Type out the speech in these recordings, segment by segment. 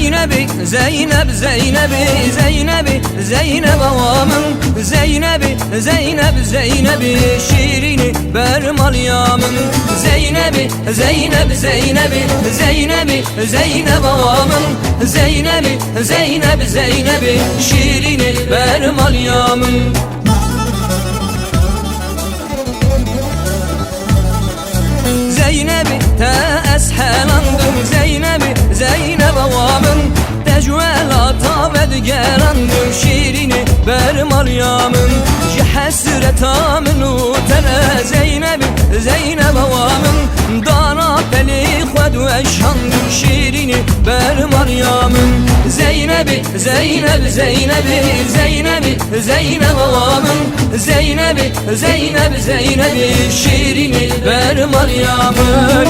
Zeynep'i, Zeynep, Zeynep'i, Zeynep'i, Zeynep avamın Zeynep'i, Zeynep, Zeynep'i, şirini bermal yamın Zeynep'i, Zeynep, Zeynep'i, Zeynep'i, Zeynep avamın Zeynep'i, Zeynep, Zeynep'i, şirini bermal yamın Zeynep'i teeshelandım Zeynep'i, Zeynep avamın Tecvelata vedgerandım şirini bermal yamın Hasreta minutene Zeynep'i, Zeynep avamın Dana peli xwed veşandım şirini bermal yamın Zeynep'i, Zeynep, Zeynep'i, Zeynep'i, Zeynep avamın Zeynep'i, Zeynep, Zeynep'i, şirini bermal yamın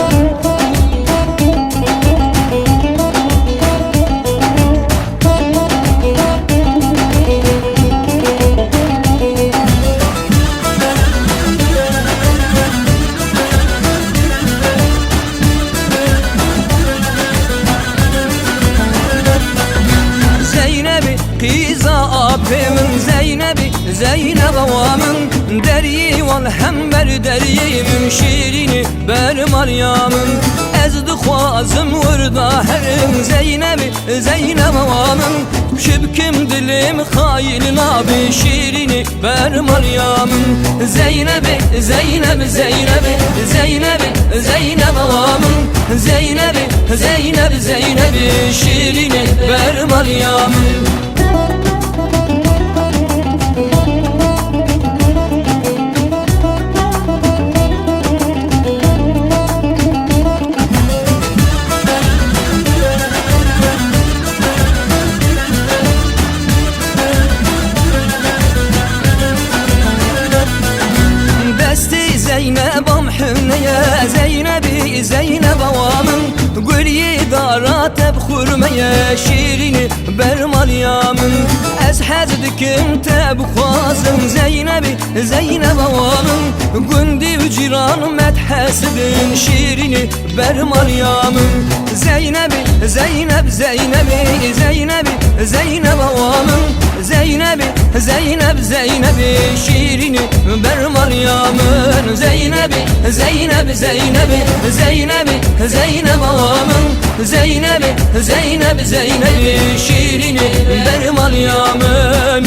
Kıza abimin Zeynep'i, Zeynep avamın Deryi val hember deryimin şirini bermal yamın Ezdi xwazım vurda herim Zeynep'i, Zeynep avamın Şibkim dilim hayin abi şirini bermal yamın Zeynep'i, Zeynep, Zeynep'i, Zeynep'i, Zeynep avamın Zeynep'i, Zeynep, Zeynep'i, şirini bermal yamın Zeynep'am hünneye Zeynep'i, Zeynep avamın Gülyi darat hep hurmeye şirini bermal yamın Ez hezdikim teb xwazım Zeynep'i, Zeynep avamın Gündü ciran medhesidin şirini bermal yamın Zeynep'i, Zeynep, Zeynep'i, Zeynep'i, Zeynep avamın Zeynep'i, Zeynep, Zeynep'i, şirini bermal yamın Zeynep'i, Zeynep, Zeynep'i, Zeynep'i, Zeynep avamın Zeynep'i, Zeynep, Zeynep'i, şirini bermal yamın